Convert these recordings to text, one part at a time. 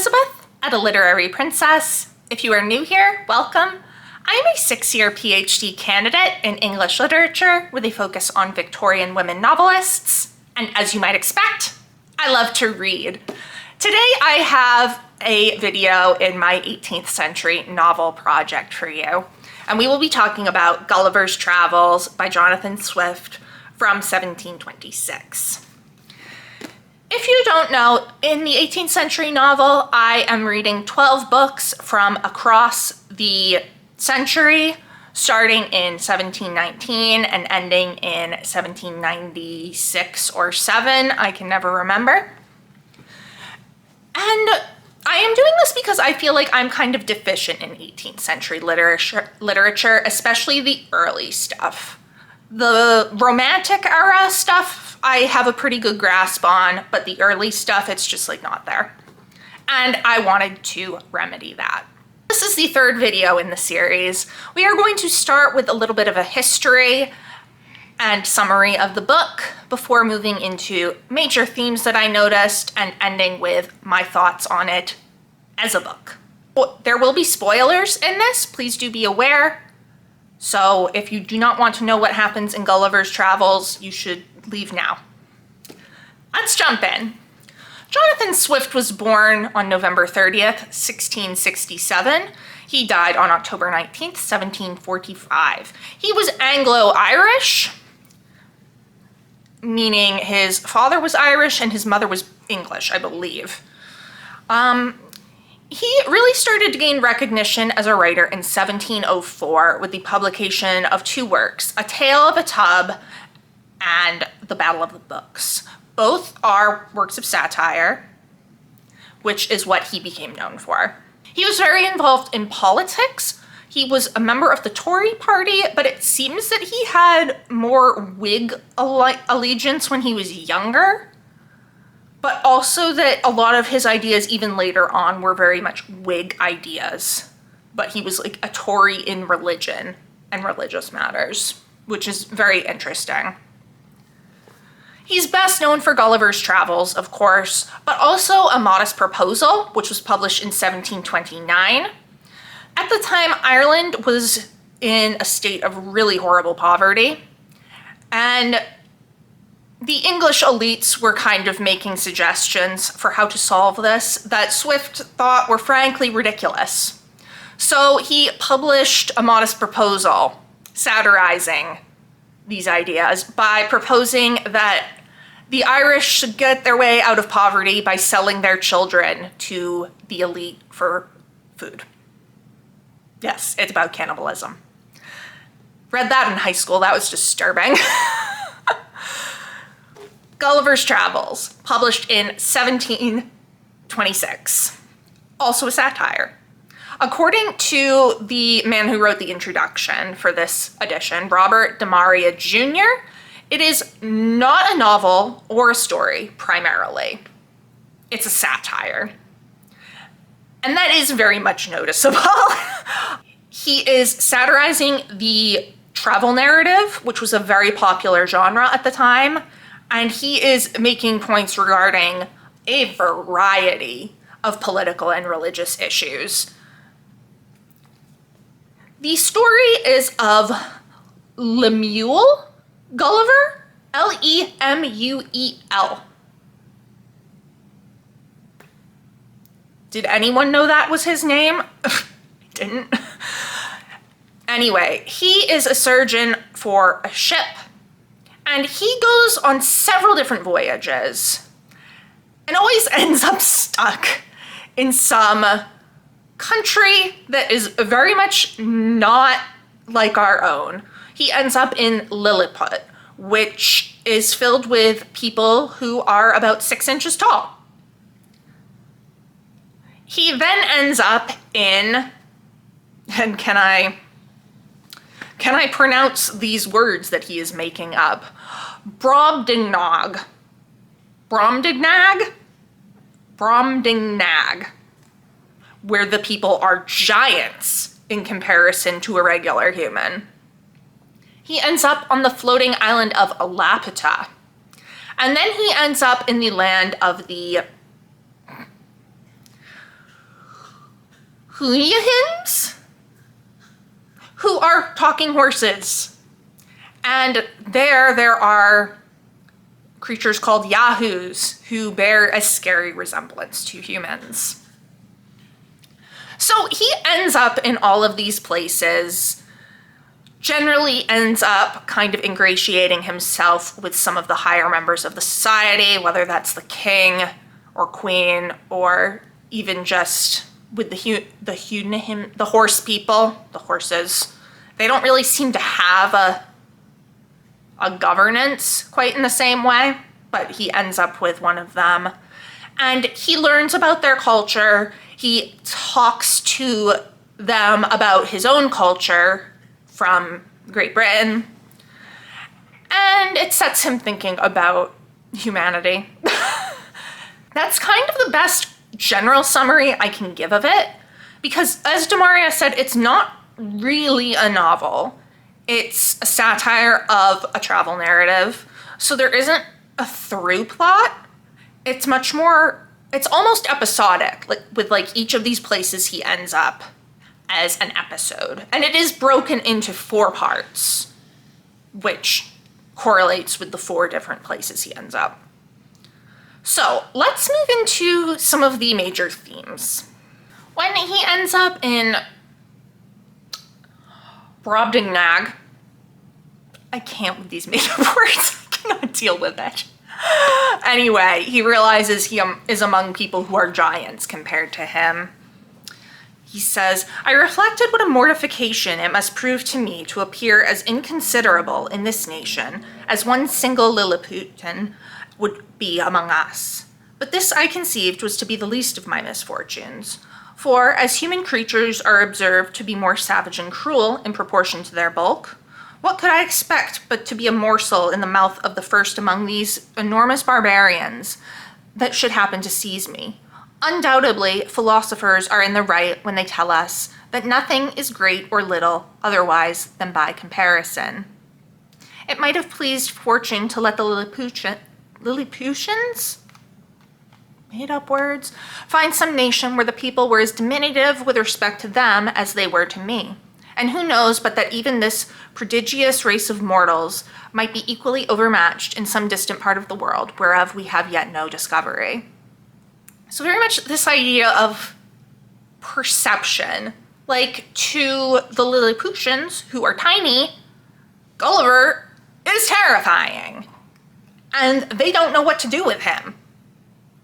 Elizabeth at A Literary Princess. If you are new here, welcome. I am a 6-year PhD candidate in English literature with a focus on Victorian women novelists. And as you might expect, I love to read. Today I have a video in my 18th century novel project for you. And we will be talking about Gulliver's Travels by Jonathan Swift from 1726. If you don't know, in the 18th century novel, I am reading 12 books from across the century, starting in 1719 and ending in 1796 or 7. I can never remember. And I am doing this because I feel like I'm kind of deficient in 18th century literature, especially the early stuff. The Romantic era stuff I have a pretty good grasp on, but the early stuff, it's just like not there. And I wanted to remedy that. This is the third video in the series. We are going to start with a little bit of a history and summary of the book before moving into major themes that I noticed and ending with my thoughts on it as a book. There will be spoilers in this, please do be aware. So if you do not want to know what happens in Gulliver's Travels, you should leave now. Let's jump in. Jonathan Swift was born on November 30th, 1667. He died on October 19th, 1745. He was Anglo-Irish, meaning his father was Irish and his mother was English, I believe. He really started to gain recognition as a writer in 1704 with the publication of two works, A Tale of a Tub and The Battle of the Books. Both are works of satire, which is what he became known for. He was very involved in politics. He was a member of the Tory party, but it seems that he had more Whig allegiance when he was younger, but also that a lot of his ideas even later on were very much Whig ideas. But he was like a Tory in religion and religious matters, which is very interesting. He's best known for Gulliver's Travels, of course, but also A Modest Proposal, which was published in 1729. At the time, Ireland was in a state of really horrible poverty, and the English elites were kind of making suggestions for how to solve this that Swift thought were frankly ridiculous. So he published A Modest Proposal, satirizing these ideas by proposing that the Irish should get their way out of poverty by selling their children to the elite for food. Yes, it's about cannibalism. Read that in high school, that was disturbing. Gulliver's Travels, published in 1726, also a satire. According to the man who wrote the introduction for this edition, Robert DeMaria Jr., it is not a novel or a story, primarily. It's a satire. And that is very much noticeable. He is satirizing the travel narrative, which was a very popular genre at the time, and he is making points regarding a variety of political and religious issues. The story is of Lemuel Gulliver, Lemuel. Did anyone know that was his name? I didn't. Anyway, he is a surgeon for a ship, and he goes on several different voyages and always ends up stuck in some country that is very much not like our own. He ends up in Lilliput, which is filled with people who are about 6 inches tall. He then ends up in, and can I pronounce these words that he is making up? Brobdingnag, where the people are giants in comparison to a regular human. He ends up on the floating island of Laputa. And then he ends up in the land of the Houyahns, who are talking horses. And there are creatures called yahoos who bear a scary resemblance to humans. So he ends up in all of these places, generally ends up kind of ingratiating himself with some of the higher members of the society, whether that's the king or queen, or even just with the horse people, the horses. They don't really seem to have a governance quite in the same way, but he ends up with one of them. And he learns about their culture. He talks to them about his own culture from Great Britain. And it sets him thinking about humanity. That's kind of the best general summary I can give of it, because as Demaria said, it's not really a novel. It's a satire of a travel narrative, so there isn't a through plot. It's much more, it's almost episodic, like with like each of these places he ends up as an episode. And it is broken into 4 parts, which correlates with the 4 different places he ends up. So let's move into some of the major themes. When he ends up in Brobdingnag, I can't with these made-up words, I cannot deal with it. Anyway, he realizes he is among people who are giants compared to him. He says, I reflected what a mortification it must prove to me to appear as inconsiderable in this nation as one single Lilliputian would be among us. But this I conceived was to be the least of my misfortunes. For, as human creatures are observed to be more savage and cruel in proportion to their bulk, what could I expect but to be a morsel in the mouth of the first among these enormous barbarians that should happen to seize me? Undoubtedly, philosophers are in the right when they tell us that nothing is great or little otherwise than by comparison. It might have pleased fortune to let the Lilliputians, made up words, find some nation where the people were as diminutive with respect to them as they were to me. And who knows but that even this prodigious race of mortals might be equally overmatched in some distant part of the world, whereof we have yet no discovery. So very much this idea of perception. Like, to the Lilliputians, who are tiny, Gulliver is terrifying. And they don't know what to do with him.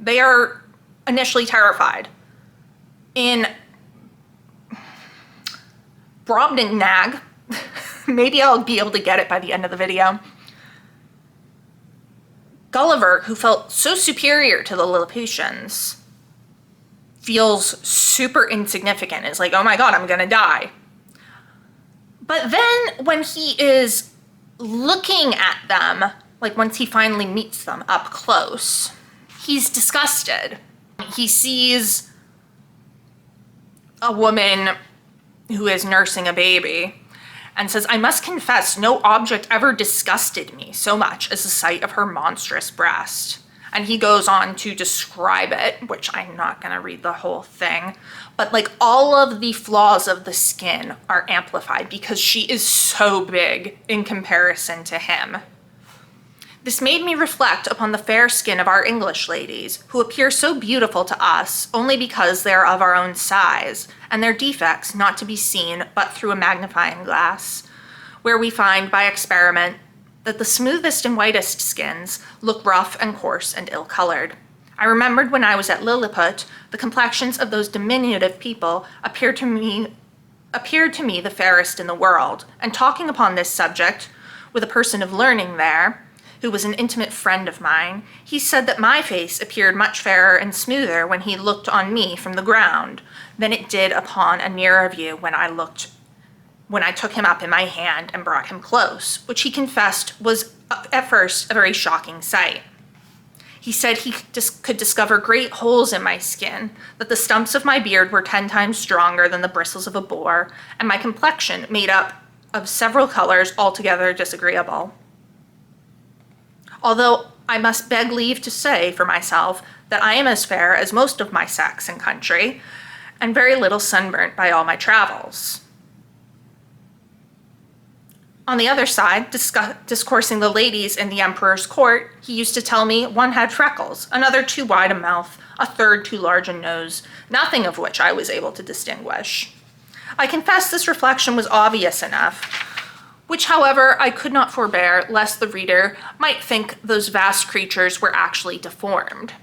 They are initially terrified. In Brobdingnag, maybe I'll be able to get it by the end of the video, Gulliver, who felt so superior to the Lilliputians, feels super insignificant. It's like, oh my god, I'm gonna die. But then when he is looking at them, like once he finally meets them up close, he's disgusted. He sees a woman who is nursing a baby and says, I must confess, no object ever disgusted me so much as the sight of her monstrous breast. And he goes on to describe it, which I'm not gonna read the whole thing, but like all of the flaws of the skin are amplified because she is so big in comparison to him. This made me reflect upon the fair skin of our English ladies, who appear so beautiful to us only because they are of our own size, and their defects not to be seen but through a magnifying glass, where we find by experiment that the smoothest and whitest skins look rough and coarse and ill-colored. I remembered when I was at Lilliput, the complexions of those diminutive people appeared to me the fairest in the world, and talking upon this subject with a person of learning there, who was an intimate friend of mine, he said that my face appeared much fairer and smoother when he looked on me from the ground than it did upon a nearer view when I took him up in my hand and brought him close, which he confessed was at first a very shocking sight. He said he could discover great holes in my skin, that the stumps of my beard were 10 times stronger than the bristles of a boar, and my complexion made up of several colors altogether disagreeable. Although I must beg leave to say for myself that I am as fair as most of my sex and country, and very little sunburnt by all my travels. On the other side, discoursing the ladies in the emperor's court, he used to tell me one had freckles, another too wide a mouth, a third too large a nose, nothing of which I was able to distinguish. I confess this reflection was obvious enough, which, however, I could not forbear lest the reader might think those vast creatures were actually deformed.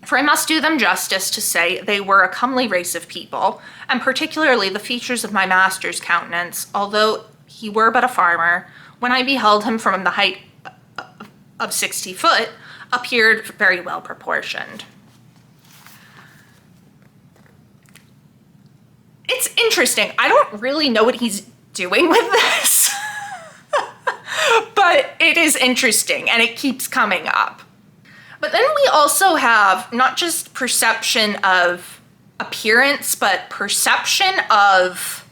For I must do them justice to say they were a comely race of people, and particularly the features of my master's countenance, although he were but a farmer, when I beheld him from the height of 60 foot, appeared very well proportioned. It's interesting. I don't really know what he's doing with this, but it is interesting and it keeps coming up. But then we also have not just perception of appearance, but perception of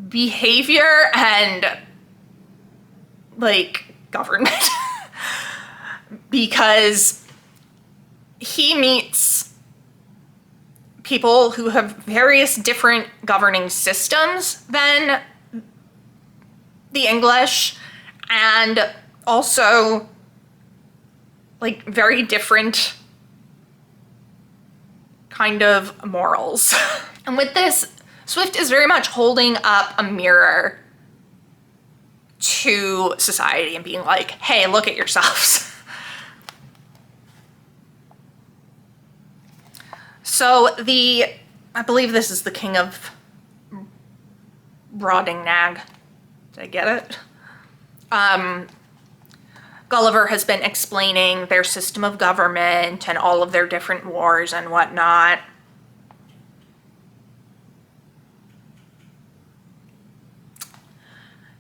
behavior and like government. Because he meets people who have various different governing systems than the English, and also like very different kind of morals. And with this, Swift is very much holding up a mirror to society and being like, hey, look at yourselves. So I believe this is the king of Brobdingnag. Did I get it? Gulliver has been explaining their system of government and all of their different wars and whatnot.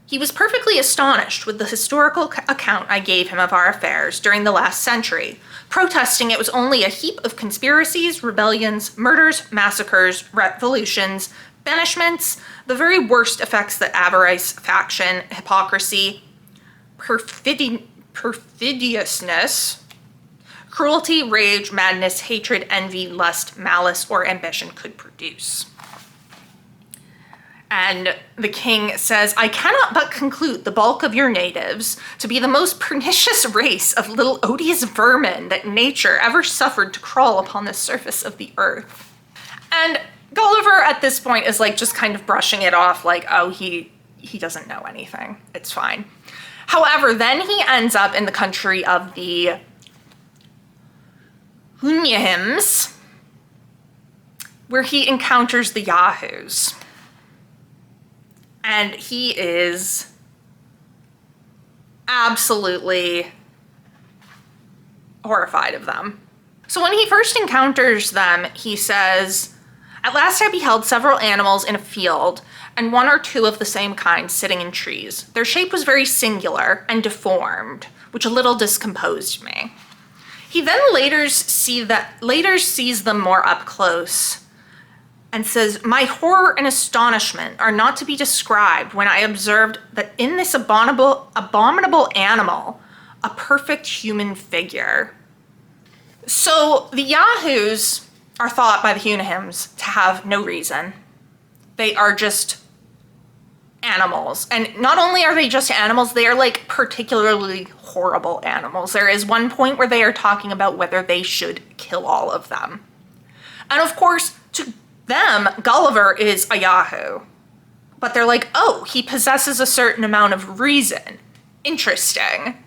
He was perfectly astonished with the historical account I gave him of our affairs during the last century, protesting it was only a heap of conspiracies, rebellions, murders, massacres, revolutions, banishments, the very worst effects that avarice, faction, hypocrisy, perfidiousness, cruelty, rage, madness, hatred, envy, lust, malice, or ambition could produce. And the king says, I cannot but conclude the bulk of your natives to be the most pernicious race of little odious vermin that nature ever suffered to crawl upon the surface of the earth. And Gulliver at this point is like just kind of brushing it off like, oh, he doesn't know anything. It's fine. However, then he ends up in the country of the Hunyahims, where he encounters the Yahoos. And he is absolutely horrified of them. So when he first encounters them, he says, at last I beheld several animals in a field, and one or two of the same kind sitting in trees. Their shape was very singular and deformed, which a little discomposed me. He then later sees them more up close, and says, my horror and astonishment are not to be described when I observed that in this abominable animal, a perfect human figure. So the Yahoos are thought by the Hunyahims to have no reason. They are just animals. And not only are they just animals, they are like particularly horrible animals. There is one point where they are talking about whether they should kill all of them. And of course, to them, Gulliver is a Yahoo. But they're like, oh, he possesses a certain amount of reason. Interesting.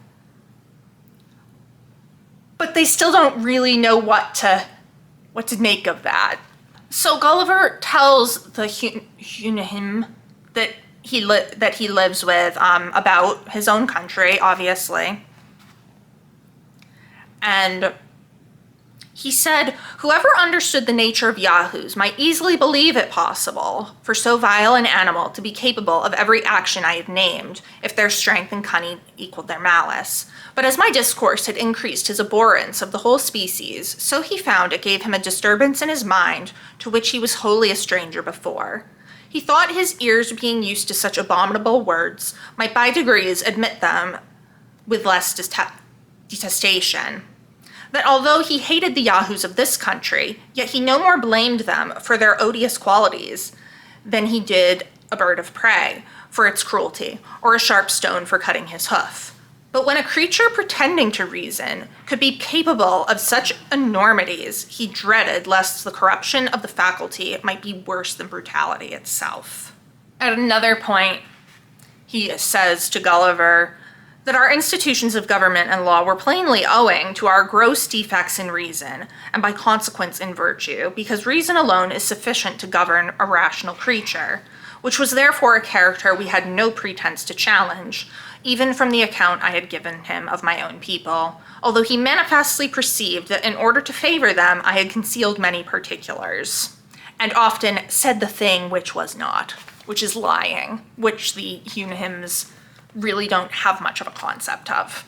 But they still don't really know what to make of that. So Gulliver tells the Hunyahim that he lives with about his own country, obviously. And he said, whoever understood the nature of Yahoos might easily believe it possible for so vile an animal to be capable of every action I have named, if their strength and cunning equaled their malice. But as my discourse had increased his abhorrence of the whole species, so he found it gave him a disturbance in his mind to which he was wholly a stranger before. He thought his ears, being used to such abominable words, might by degrees admit them with less detestation. that although he hated the Yahoos of this country, yet he no more blamed them for their odious qualities than he did a bird of prey for its cruelty, or a sharp stone for cutting his hoof. But when a creature pretending to reason could be capable of such enormities, he dreaded lest the corruption of the faculty might be worse than brutality itself. At another point, he says to Gulliver that our institutions of government and law were plainly owing to our gross defects in reason, and by consequence in virtue, because reason alone is sufficient to govern a rational creature, which was therefore a character we had no pretense to challenge, even from the account I had given him of my own people, although he manifestly perceived that in order to favor them I had concealed many particulars, and often said the thing which was not, which is lying, which the Hunihims really don't have much of a concept of.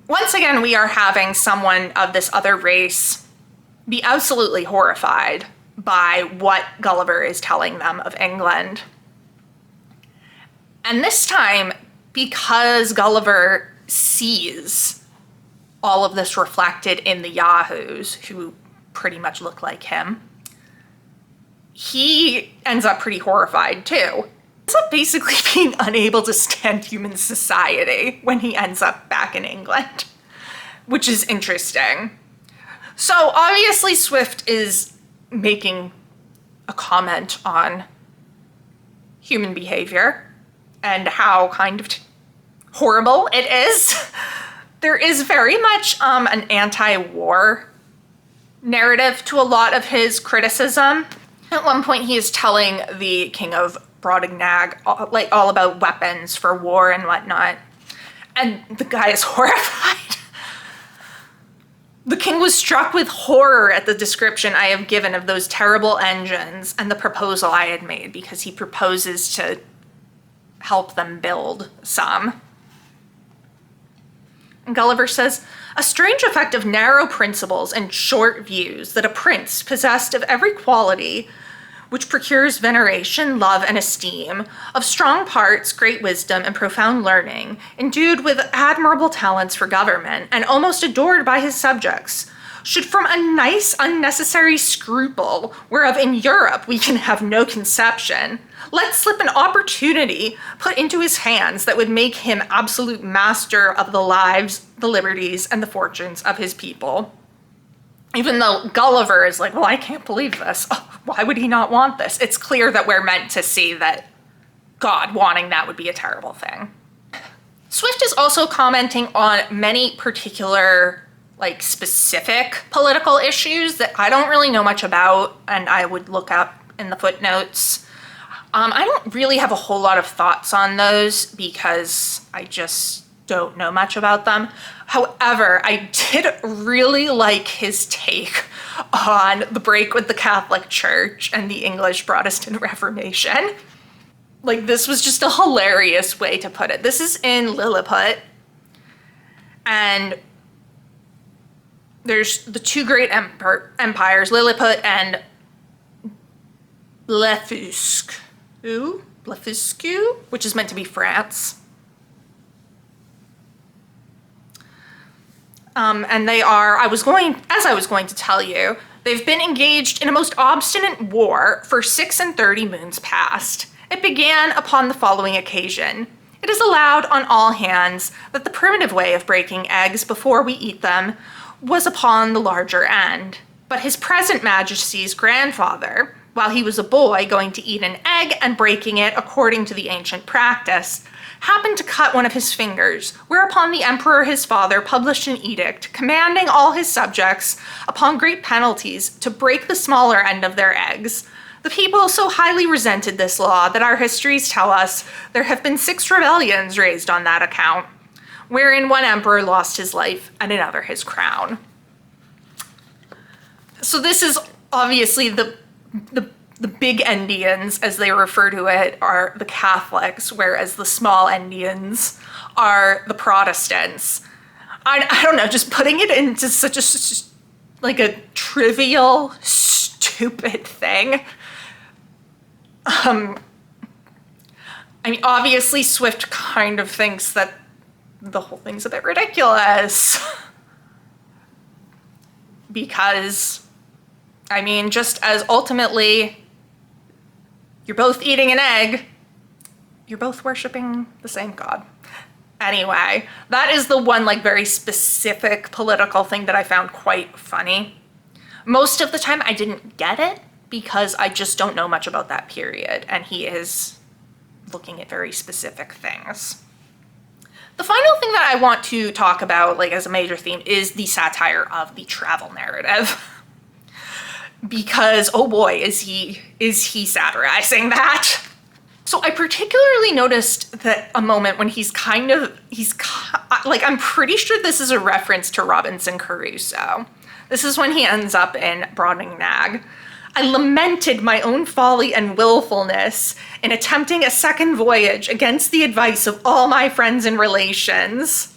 Once again, we are having someone of this other race be absolutely horrified by what Gulliver is telling them of England. And this time, because Gulliver sees all of this reflected in the Yahoos, who pretty much look like him, he ends up pretty horrified too. Ends up basically being unable to stand human society when he ends up back in England, which is interesting. So obviously Swift is making a comment on human behavior and how kind of horrible it is. There is very much an anti-war narrative to a lot of his criticism. At one point he is telling the King of Brobdingnag all about weapons for war and whatnot, and the guy is horrified. The king was struck with horror at the description I have given of those terrible engines and the proposal I had made, because he proposes to help them build some. And Gulliver says, "A strange effect of narrow principles and short views that a prince possessed of every quality which procures veneration, love, and esteem, of strong parts, great wisdom, and profound learning, endued with admirable talents for government, and almost adored by his subjects, should from a nice unnecessary scruple, whereof in Europe we can have no conception, let slip an opportunity put into his hands that would make him absolute master of the lives, the liberties, and the fortunes of his people." Even though Gulliver is like, well, I can't believe this. Oh, why would he not want this? It's clear that we're meant to see that God wanting that would be a terrible thing. Swift is also commenting on many particular, specific political issues that I don't really know much about, and I would look up in the footnotes. I don't really have a whole lot of thoughts on those because I just don't know much about them. However, I did really like his take on the break with the Catholic Church and the English Protestant Reformation. This was just a hilarious way to put it. This is in Lilliput, and there's the two great empires, Lilliput and Blefuscu, which is meant to be France. And they are, as I was going to tell you, they've been engaged in a most obstinate war for 36 moons past. It began upon the following occasion. It is allowed on all hands that the primitive way of breaking eggs before we eat them was upon the larger end. But his present majesty's grandfather, while he was a boy going to eat an egg and breaking it according to the ancient practice, happened to cut one of his fingers, whereupon the emperor his father published an edict commanding all his subjects, upon great penalties, to break the smaller end of their eggs. The people so highly resented this law that our histories tell us there have been 6 rebellions raised on that account, wherein one emperor lost his life and another his crown. So this is obviously the big Endians, as they refer to it, are the Catholics, whereas the small Endians are the Protestants. I don't know, just putting it into such a trivial, stupid thing. Obviously Swift kind of thinks that the whole thing's a bit ridiculous. because, I mean, just as ultimately you're both eating an egg, you're both worshiping the same God. Anyway, that is the one like very specific political thing that I found quite funny. Most of the time I didn't get it because I just don't know much about that period, and he is looking at very specific things. The final thing that I want to talk about, like as a major theme, is the satire of the travel narrative. Because, oh boy, is he satirizing that. So I particularly noticed that a moment when I'm pretty sure this is a reference to Robinson Crusoe. This is when he ends up in Brobdingnag. I lamented my own folly and willfulness in attempting a second voyage against the advice of all my friends and relations.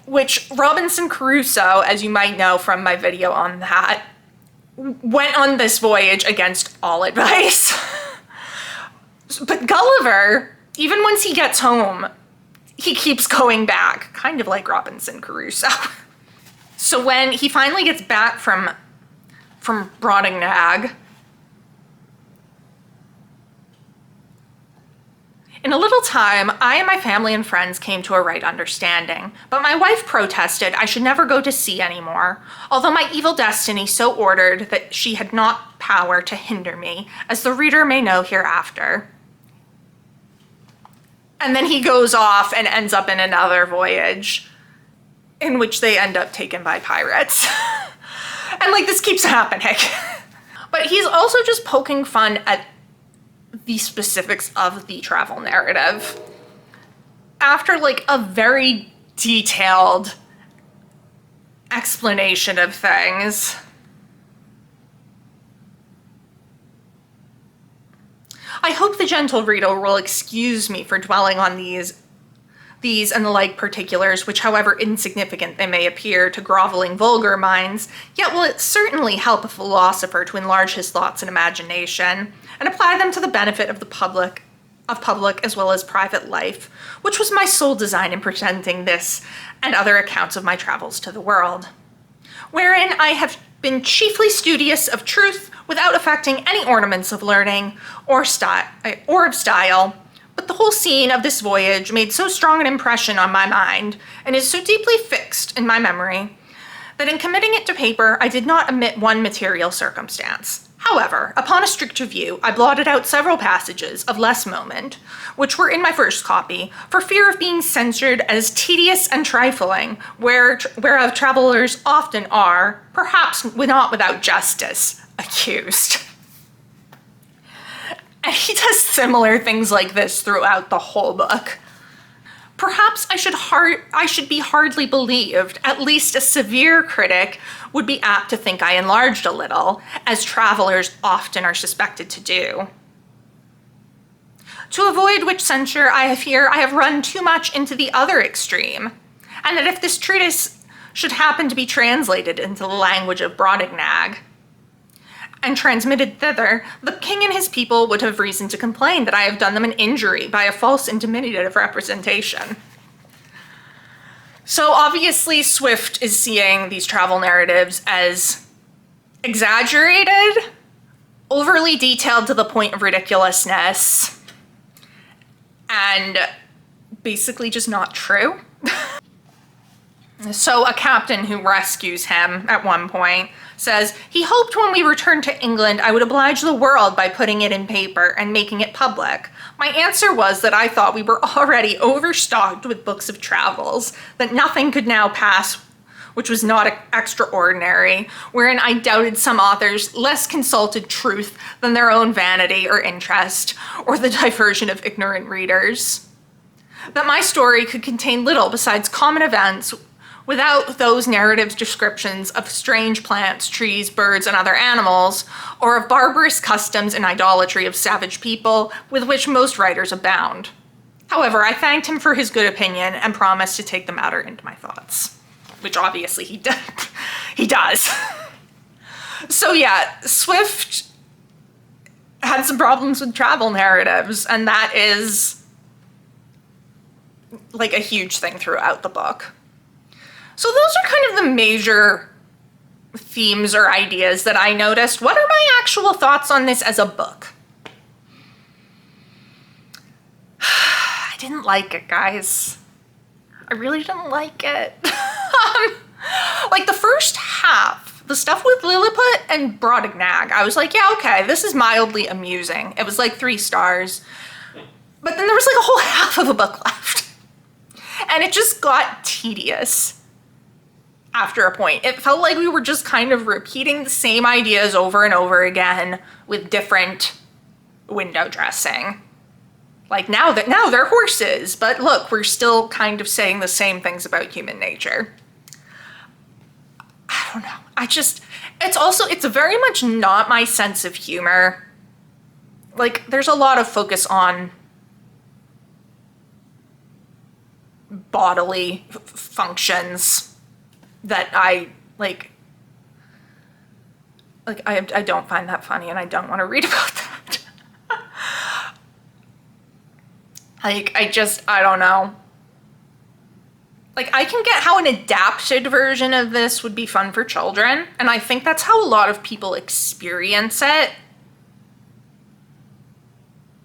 Which Robinson Crusoe, as you might know from my video on that, went on this voyage against all advice. But Gulliver, even once he gets home, he keeps going back, kind of like Robinson Crusoe. So when he finally gets back from Brobdingnag, in a little time, I and my family and friends came to a right understanding, but my wife protested I should never go to sea anymore, although my evil destiny so ordered that she had not power to hinder me, as the reader may know hereafter. And then he goes off and ends up in another voyage, in which they end up taken by pirates. And like, this keeps happening. But he's also just poking fun at the specifics of the travel narrative. After like a very detailed explanation of things, I hope the gentle reader will excuse me for dwelling on these and the like particulars, which however insignificant they may appear to groveling vulgar minds, yet will it certainly help a philosopher to enlarge his thoughts and imagination, and apply them to the benefit of the public as well as private life, which was my sole design in presenting this and other accounts of my travels to the world, wherein I have been chiefly studious of truth without affecting any ornaments of learning or of style, but the whole scene of this voyage made so strong an impression on my mind, and is so deeply fixed in my memory, that in committing it to paper I did not omit one material circumstance. However, upon a strict review, I blotted out several passages of less moment, which were in my first copy, for fear of being censured as tedious and trifling, whereof travelers often are, perhaps not without justice, accused. And he does similar things like this throughout the whole book. Perhaps I should be hardly believed. At least a severe critic would be apt to think I enlarged a little, as travelers often are suspected to do. To avoid which censure, I fear I have run too much into the other extreme, and that if this treatise should happen to be translated into the language of Brobdingnag, and transmitted thither, the king and his people would have reason to complain that I have done them an injury by a false and diminutive representation. So obviously Swift is seeing these travel narratives as exaggerated, overly detailed to the point of ridiculousness, and basically just not true. So a captain who rescues him at one point says, he hoped when we returned to England I would oblige the world by putting it in paper and making it public. My answer was that I thought we were already overstocked with books of travels, that nothing could now pass which was not extraordinary, wherein I doubted some authors less consulted truth than their own vanity or interest, or the diversion of ignorant readers. That my story could contain little besides common events, without those narrative descriptions of strange plants, trees, birds, and other animals, or of barbarous customs and idolatry of savage people with which most writers abound. However, I thanked him for his good opinion and promised to take the matter into my thoughts, which obviously he does. So yeah, Swift had some problems with travel narratives, and that is like a huge thing throughout the book. So those are kind of the major themes or ideas that I noticed. What are my actual thoughts on this as a book? I didn't like it, guys. I really didn't like it. Like the first half, the stuff with Lilliput and Brobdingnag, I was like, yeah, okay, this is mildly amusing. It was like 3 stars. But then there was like a whole half of a book left. And it just got tedious after a point. It felt like we were just kind of repeating the same ideas over and over again with different window dressing. Like now they're horses, but look, we're still kind of saying the same things about human nature. I don't know. It's very much not my sense of humor. Like, there's a lot of focus on bodily functions that I don't find that funny, and I don't want to read about that. I don't know. Like, I can get how an adapted version of this would be fun for children, and I think that's how a lot of people experience it.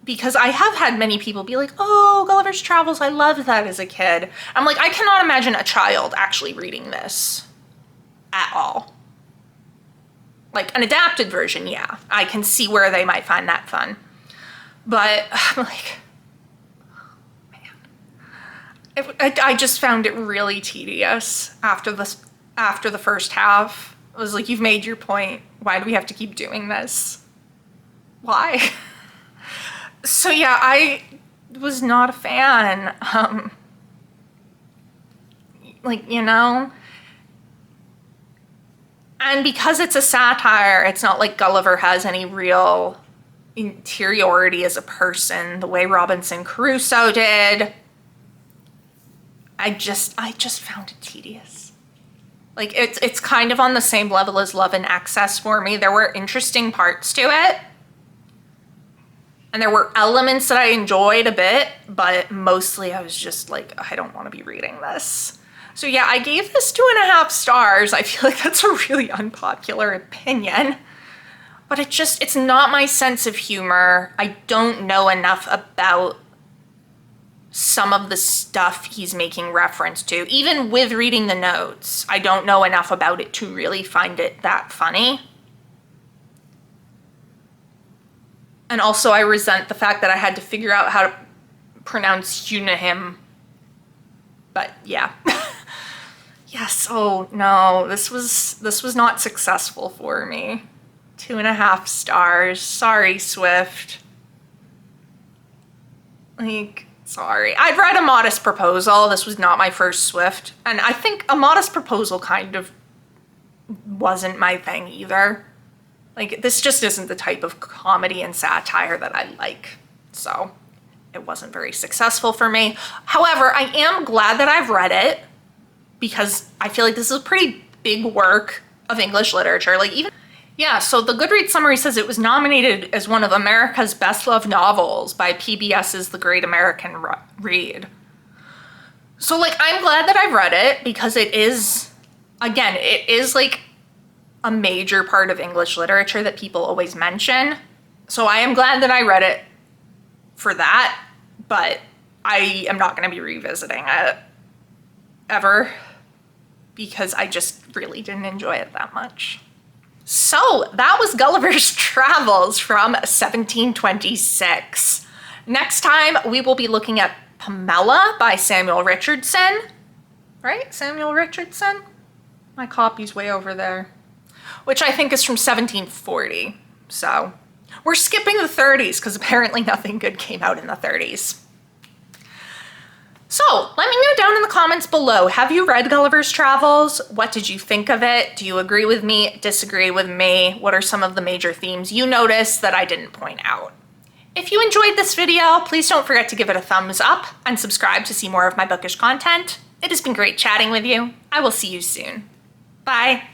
Because I have had many people be like, oh, Gulliver's Travels, I loved that as a kid. I'm like, I cannot imagine a child actually reading this at all. Like, an adapted version, yeah. I can see where they might find that fun. But, I'm like, I just found it really tedious after the first half. I was like, you've made your point. Why do we have to keep doing this? Why? So yeah, I was not a fan. And because it's a satire, it's not like Gulliver has any real interiority as a person, the way Robinson Crusoe did. I just found it tedious. Like, it's kind of on the same level as Love in Excess for me. There were interesting parts to it. And there were elements that I enjoyed a bit, but mostly I was just like, I don't want to be reading this. So yeah, I gave this 2.5 stars. I feel like that's a really unpopular opinion. But it's not my sense of humor. I don't know enough about some of the stuff he's making reference to. Even with reading the notes, I don't know enough about it to really find it that funny. And also I resent the fact that I had to figure out how to pronounce Unahim. But yeah. Yes, oh no, this was not successful for me. 2.5 stars. Sorry, Swift. Like, sorry. I'd read A Modest Proposal. This was not my first Swift. And I think A Modest Proposal kind of wasn't my thing either. Like, this just isn't the type of comedy and satire that I like. So it wasn't very successful for me. However, I am glad that I've read it because I feel like this is a pretty big work of English literature. Like, even, yeah, so the Goodreads summary says it was nominated as one of America's best-loved novels by PBS's The Great American Read. So, like, I'm glad that I've read it because it is, again, it is like a major part of English literature that people always mention. So I am glad that I read it for that, but I am not going to be revisiting it ever because I just really didn't enjoy it that much. So that was Gulliver's Travels from 1726. Next time we will be looking at Pamela by Samuel Richardson. Right? Samuel Richardson? My copy's way over there. Which I think is from 1740. So we're skipping the 30s because apparently nothing good came out in the 30s. So let me know down in the comments below. Have you read Gulliver's Travels? What did you think of it? Do you agree with me? Disagree with me? What are some of the major themes you noticed that I didn't point out? If you enjoyed this video, please don't forget to give it a thumbs up and subscribe to see more of my bookish content. It has been great chatting with you. I will see you soon. Bye.